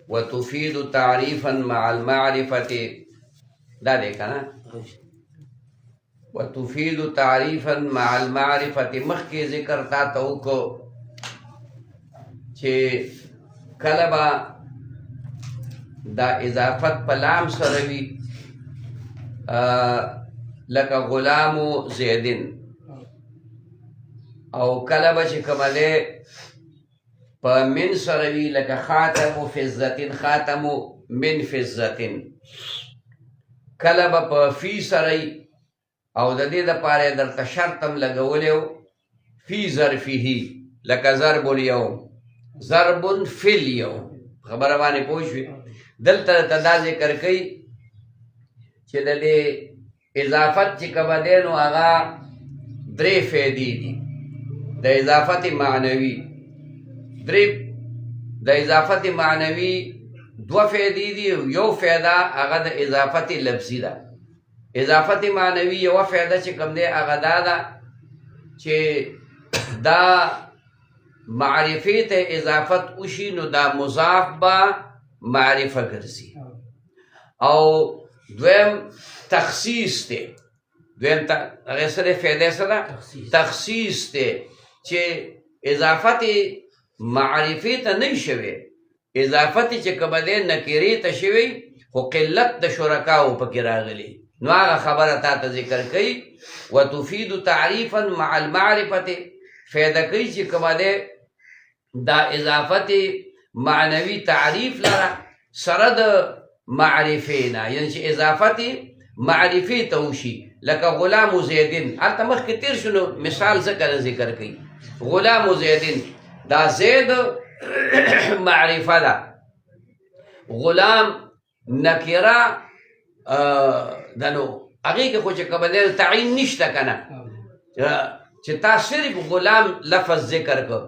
وتفيد تعريفا مع المعرفة ذلك أنا وتفيد تعريفا مع المعرفة مخي ذكر تاتوكو چه کلبا دا اضافت پلام سروی لکا غلام زیدن او کلبا چه کمده پا من سروی لکا خاتم فزتن خاتم من فزتن کلبا پا فی سروی او د دې د پاره درته شرطم لګولیو فی ظرفه لکه ضرب اليوم ضرب فی اليوم خبره باندې پوه شوې دلته ته دا ذکر کوي چې د دې اضافت چې کومه دی نو هغه درې فایدې دي د اضافت معنوي د اضافت معنوي دوه فایدې دي یو فایده هغه د اضافت لفظي ده اضافت معنوی یو فایده چې کوم دی هغه دا ده چې دا معرفی ته اضافت وشي نو دا مضاف به معرفه ګرځي او دویم تخصیص دی دویم هغې سره فایده سره تخصیص دی چې اضافت معرفی ته نه شوی اضافت چې کومه دی نکرې ته شوی خو قلت د شرکاو پکې راغلی نو هغه خبره تا ته ذکر کوي وتفید تعریفا مع المعرفه فایده کوي چې کومه دی دا اضافت معنوي تعریف لره سره د معرفې نه یعنې چې اضافت معرفې ته وشي لکه غلام زیدن هلته مخکې تیر شو نو مثال ځکه ذکر کوي غلام زیدن دا زید معرفه ده غلام نکره دنو هغې کې خو چې کومه دی تعین نشته که نه چې تا صرف غلام لفظ ذکر کړ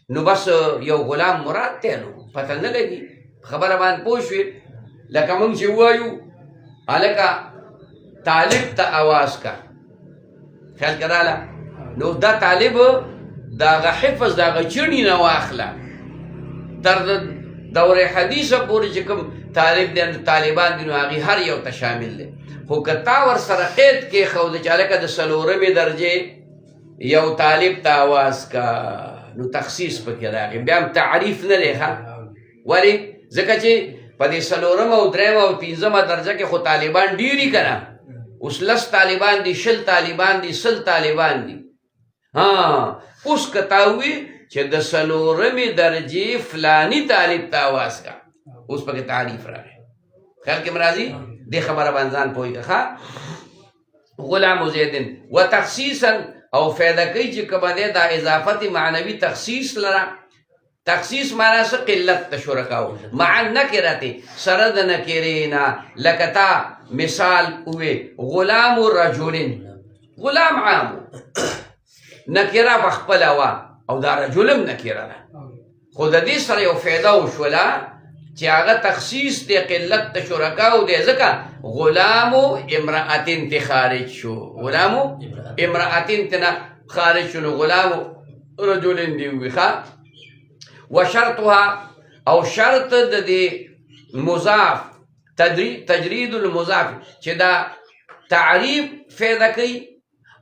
نو بس یو غلام مراد دی نو پته نه لګي خبره باندې پوه شوې لکه موږ چې ووایو هلکه طالب ته اواز کا خیال کې راله نو دا طالب د هغه حفظ د هغه چڼې نه واخله تر دور حدیثه پورې چې کوم طالب دی طالبان دي نو هغې هر یو ته شامل دی خو که تا ورسره قید کېښود چې هلکه د څلورمې درجې یو طالب ته اواز کا نو تخصیص پکې راغی بیا هم تعریف نه دی ښه ولې ځکه چې په دې څلورمه او درېمه او پنځمه درجه کې خو طالبان ډېر دي که نه اوس 10 طالبان دي 20 طالبان دي 100 طالبان دي اوس که تا ووایي چې د څلورمې درجې فلاني طالب ته اواز کا اوس پکې تعریف راغی خیال کې مرازي دې خبره باندې ځان پوهېږه ښه غلام زیدن و تخصیصا او فایده کوي چې کومه دی دا اضافت معنوي تخصیص لره تخصیص معنا څه قلت د شرکاو مع النکرة سره د نکرې نه لکه تا مثال ووې غلام رجل غلام عام نکره په خپله وه او دا رجلم نکره ده خو د دې سره یو فایده وشوله چې هغه تخصیص دی قلت د شرکاو دی ځکه غلام امرأتن ته خارج شو غلام امرأتن ته نه خارج شو نو غلام رجلن دی وي ښه و شرطها او شرط د دې مضاف تجرید المضاف چې دا تعریف فایده کوي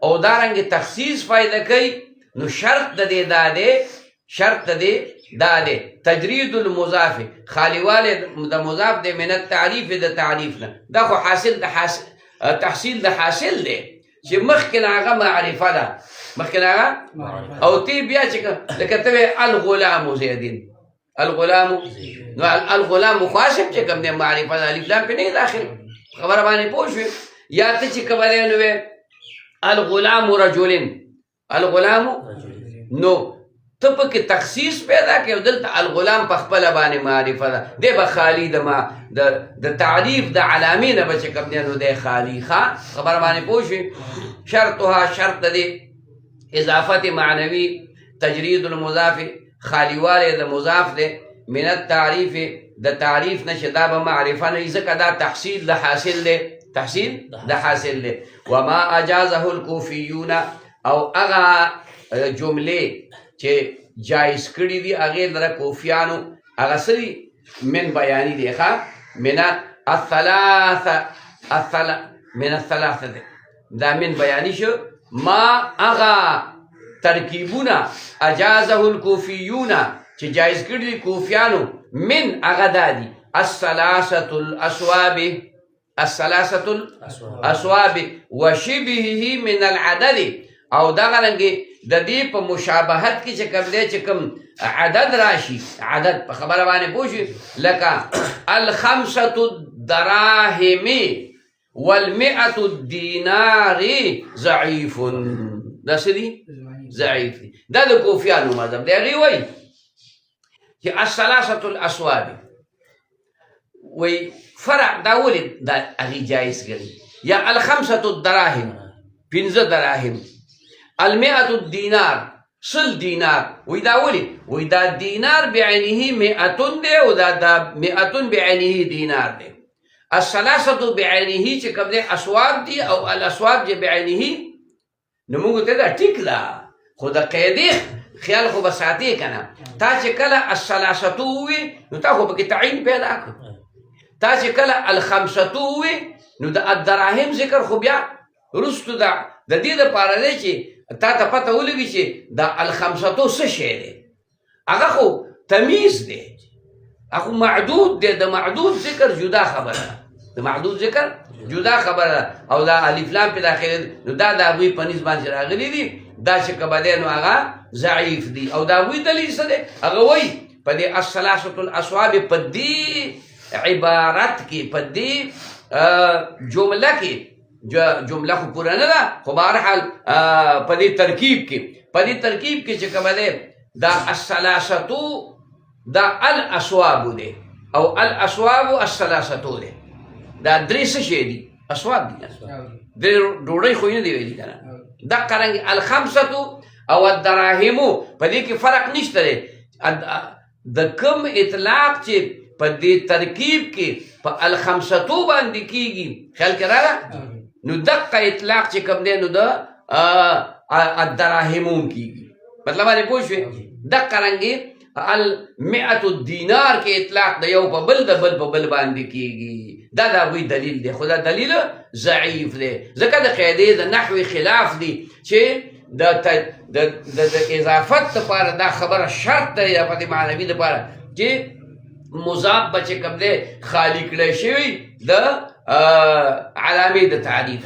او دارنګې تخصیص فایده کوي نو شرط د دې دا دی شرط د دې دا دی تجرید المضاف خالیوالی د مضاف دی من التعریف د تعریف نه دا خو تحصیل د حاصل دی چې مخکې نه هغه معرفه ده مخکې نه هغه او تی بیا چې لکه ته وایې الغلام زیدن الغلام نو الغلام خو هسې چې کوم دی معرفه ده الف لام پرې نه داخل خبره باندې پوه شوې یا ته چې کومه دی نو وایې الغلام رجل الغلام نو ته پکې تخصیص پیدا کړې او دلته الغلام په خپله باندې معرفه ده دی به خالي د تعریف د علامې نه به چې کوم دی نو دی خالي ښه خبره باندې پوه شوې شرطها شرط د دې اضافت معنوي تجرید المضاف خالیوالی د مضاف دی من التعریف د تعریف نه چې دا به معرفه نه وي ځکه دا تحصیل د حاصل دی تحصیل د حاصل دی وما اجازه الکوفیون او هغه جملې چې جایز کړي دي هغې لره کوفیانو هغه څه دي من بیاني دی ښه من الثلاثه دی دا من بیاني شو ما هغه ترکیبونه اجازه الکوفیون چې جایز کړي دي کوفیانو من هغه دا دي الثلاثه الاسواب وشبهه من العدد او دغه رنګې د دې په مشابهت کې چې کوم دی چې کوم عدد راشي عدد په خبره باندې پوه شي لکه الخمسة الدراهم والمئة الدینار ضعیف دا څه دي ضعیف دي دا د کوفیانو مذهب دی هغې وایي چې الثلاثة الاسواب وی فرع دا ولې دا هغې جایز ګڼي یا الخمسة الدراهم پنځه دراهم المئة الدینار سل دینار وی دا ولې وی دا دینار بعینه مئتون دی او دا مئتون بعینه دینار دی الثلاثة بعینه چې کوم دی اسواب دی او الاسواب چې بعینه نو موږ ته دا ټیک ده خو د قیدې خیال خو به ساتې که نه تا چې کله الثلاثة ووي نو تا خو پکې تعین پیدا کړ تا چې کله الخمسة ووي نو د الدراهم ذکر خو بیا وروستو د دې دپاره دی چې تا ته پته ولګي چې دا الخمسة څه شی دی هغه خو تمیز دی هغه معدود دی د معدود ذکر جدا خبره ده د محدود ذکر جدا خبره ده او دا الف لام په داخل نو دا د هغوی په نسبت باندې راغلي دي دا چې کومه دی نو هغه ضعیف دي او د هغوی دلیل څه دی هغه وایي په دې الثلاثة الاسواب په دې عبارت کې په دې جمله کې جمله خو پوره نه ده خو بهرحال په دې ترکیب کې چې کومه دی دا الثلاثة دا الاسواب دی او الاسواب الثلاثة دی دا درې څه شی دي اسواب دي درې ډوډۍ خو یې نه دی ویلي که نه دقه رنګې الخمسة او الدراهم په دې کې فرق نشته دی د کوم اطلاق چې په دې ترکیب کې په الخمسة باندې کېږي خیال کې راغله نو دقه اطلاق چې کوم دی نو د الدراهم کېږي مطلب باندې پوه شوې دقه رنګې المئة الدینار کې اطلاق د یو په بل د بل په بل باندې کېږي دا د هغوی دلیل دی خو دا دلیل ضعیف دی ځکه د قاعدې د نحوې خلاف دی چې د اضافت دپاره دا خبره شرط دی اضافت معنوي دپاره چې مضاف به چې کوم دی خالي کړی شوي د علامې د تعریف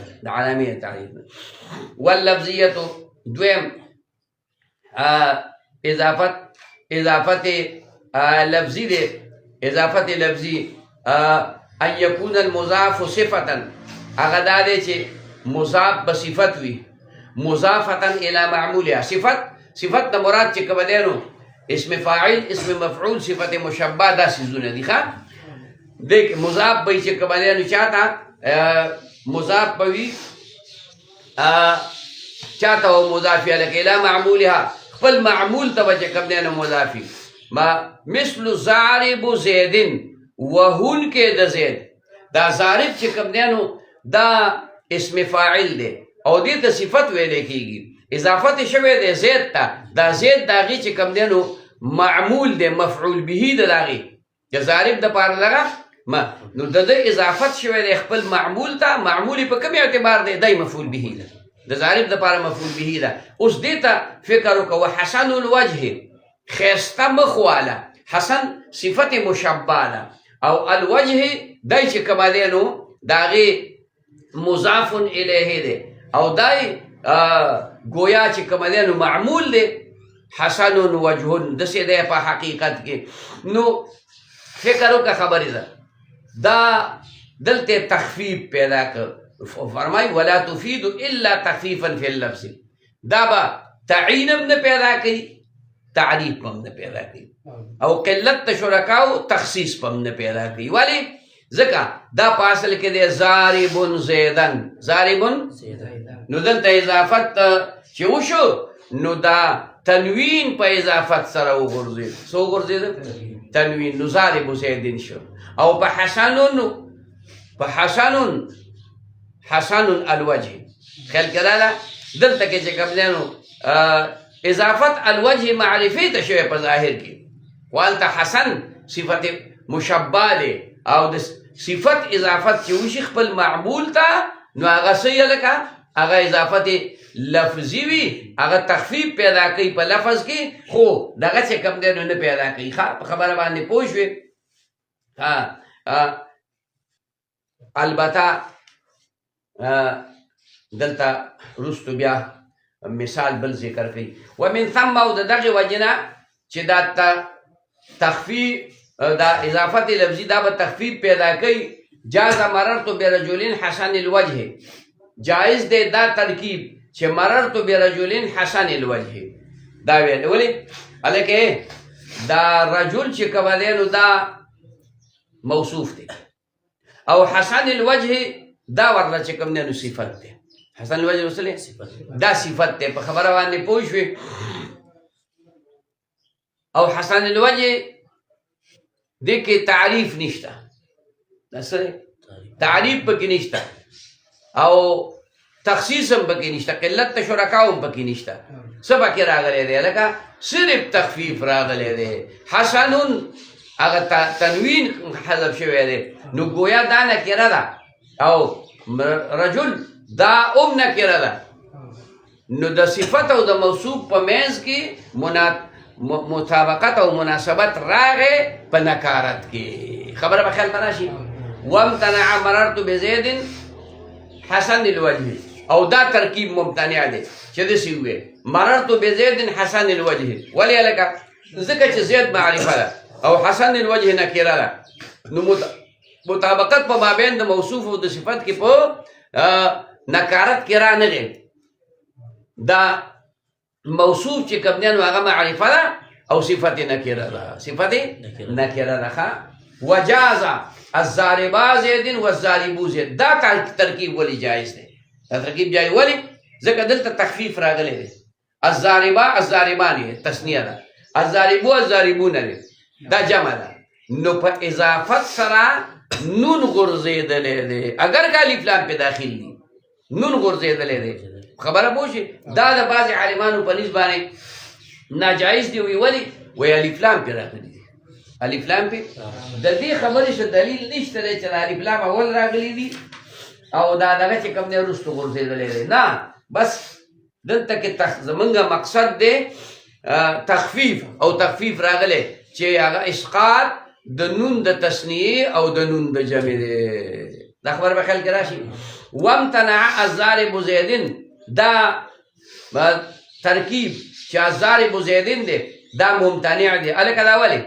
واللفظیة دویم اضافت لفظی دی اضافت لفظی ان یکون المضاف صفتا هغه دا دی چې مضاف به صفت وي مضافتا الی معمولها صفت د مراد چې کومه دی نو اسم فاعل اسم مفعول صفت مشبه دا څیزونه دي ښه دیک مضاف به چې کومه دی نو چاته مضاف به وي چاته و مضاف الیه الی معمولها خپل معمول ته به چې کوم دی نو مضافي مثل ضارب زیدن وهون کې د زید دا ضارب چې کوم دی نو دا اسم فاعل دی او دې ته صفت ویلی کېږي اضافت شوی دی زید ته دا زید د هغې چې کوم دی نو معمول دی مفعول به د هغې د ضارب دپاره دغه نو د ده اضافت شوی دی خپل معمول ته معمول په کوم اعتبار دی دی مفعول به ده د ضارب دپاره مفعول به ده اوس دې ته فکر وکړه حسن الوجه ښایسته مخ واله حسن صفت مشبه ده او الوجه دی چې کومه دی نو د هغې مضاف الیه دی او دی گویا چې کومه دی نو معمول دی حسن وجه داسې دی په حقیقت کې نو فکر وکړه خبرې ده دا دلته تخفیف پیدا کړ فرمای ولا تفید الا تخفیفا فی اللفظ دا به تعین هم نه پیدا کوي تعریف هم نه پیدا کوي او قلت د شرکاو تخصیص هم نه پیدا کوي ولې ځکه دا په اصل کې دی ضاربن زیدن ضاربن نو دلته اضافت چې وشو نو دا تنوین په اضافت سره وغورځېد څه وغورځېد تنوین نو ضارب زیدن شو او په حسن الوجه خیال کې راغله دلته کې چې کوم دی نو اضافت الوجه معرفی ته شوی په ظاهر کې والته حسن صفت مشبه دی او د صفت اضافت چې وشي خپل معمول ته نو هغه څه لکه هغه اضافت لفظي وي هغه تخفیف پیدا کوي په لفظ کې خو دغه چې کوم دی نو نه پیدا کوي په خبره باندې پوه شوې البته دلته رستو بیا مثال بل ذکر کوي ومن ثم او د دغه وجنه چې دا تخفیف دا اضافت لفظي دا به تخفیف پیدا کوي جاز مررت برجل حسن الوجه جائز دی دا ترکیب چې مررت برجل حسن الوجه دا ویل ولې الکه دا رجل چې کوم دی نو دا موصوف دی او حسن الوجه دا ورله چې کوم نه صفت دی حسن الوجه وصله دا صفت دی په خبره باندې پوه شوې او حسن الوجه دې کې تعریف نشته نسره تعریف پکې نشته او تخصیص هم پکې نشته قلت شرکاو هم پکې نشته څه پکې راغلی دی لکه صرف تخفیف راغلی دی حسنون هغه تنوین حذف شوی دی نو گویا دا نکره ده او رجل دا نکره ده نو د صفت او د موصوف په منځ کې مطابقت او مناسبت راغې په نکارت کې خبره په خیال راشي وامتنع مررت بزید حسن الوجه او دا ترکیب ممتنع دی چې داسې وویل مررت بزید حسن الوجه ولې هلکه ځکه چې زید معرفه ده او حسن الوجه نکره ده نو مطابقت په مابین د موصوف او د صفت کې په نکارت کې رانغی دا موصوف چې کوم دی نو هغه معرفه ده او صفت نکره ده صفت نکره ده وجاز الضاربا زید والضاربو زید دا ترکیب ولی جایز دی دا ترکیب جایز ولی ځکه دلته تخفیف راغلی دی الضاربا الضاربان تسنیه ده الضاربو الضاربون دی دا جمع ده نو په اضافت سره نون غرزیدلی دی اگر که الف لام په داخل دی نون غرزیدلی دی خبره پوه شي دا د بعضې عالمانو په نسبت باندې ناجایز دی ولی وی الف لام پې راغلی دی الف لام پې د دې خبرې څه دلیل نشته دی چې د الف لام اول راغلی دي او دا دغه چې کوم دی وروسته غورځېدلی دی نه بس دلته کې زمونږ مقصد دی تخفیف او تخفیف راغلی چې هغه اسقاط د نون د تسنیې او د نون د جمع دی دا خبره به خیال کې راشي وامتنع الضارب زیدن دا ترکیب چې الضارب زیدن دی دا ممتنع دی الکه دا ولې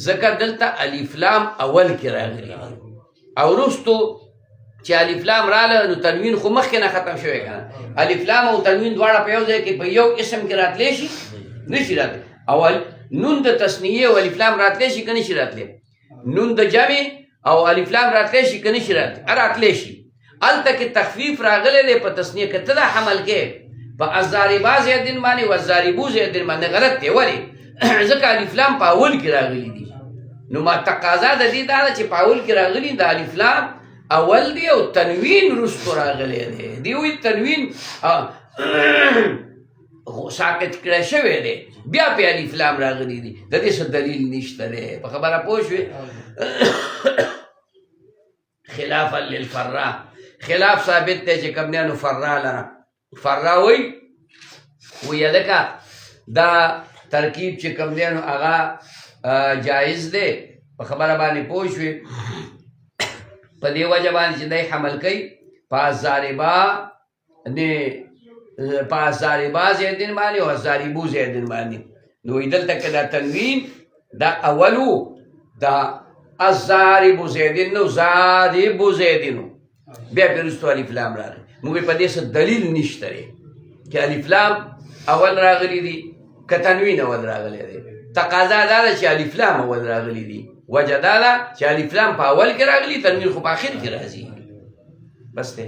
ځکه دلته الف لام اول کې راغلی او وروستو چې الف لام راغله نو تنوین خو مخکې نه ختم شوی که نه الف لام او تنوین دواړه په یو ځای کې په یو اسم کې راتلی شي نشي راتلی اول نون د تسنیې او الف لام راتلی شي که نشي راتلی نون د جمع او الف لام راتلی شي که نشي راتلی شي هلته کې تخفیف راغلی دی په تسنیه کې ته دا حمل کې په الضاربا زیدن باندې والضاربو زیدن باندې غلط دی ولې ځکه الف لام په اول کې راغلی دي نو ما تقاضا د دې دا ده چې په اول کې راغلي د الف لام اول دی او تنوین وروستو راغلی دی دی وایي تنوین ساکت کړی شوی دی بیا پې الف لام راغلی دي د دې څه دلیل نشته دی په خبره پوه شوې خلافا للفرا خلاف ثابت دی چې کوم دی نو فرا لره فرا وایي لکه دا ترکیب چې کوم دی نو هغه جایز دی په خبره باندې پوه شوې په دې وجه باندې چې دی حمل کوي په الضاربا په الضاربا زیدن باندې او الضاربو زیدن باندې نو دلته کې دا تنوین دا اولو دا الضاربو زیدن نو ضاربو زیدنو بیا پې وروستو الف لام راغلی موږ په دې څه دلیل نشته دی چې الف لام اول راغلی دي که تنوین اول راغلی دی تقاضا دا ده چې الف لام اول راغلی دي وجه دا ده چې الف لام په اول کې راغلی تنوین خو په آخر کې راځي بس دی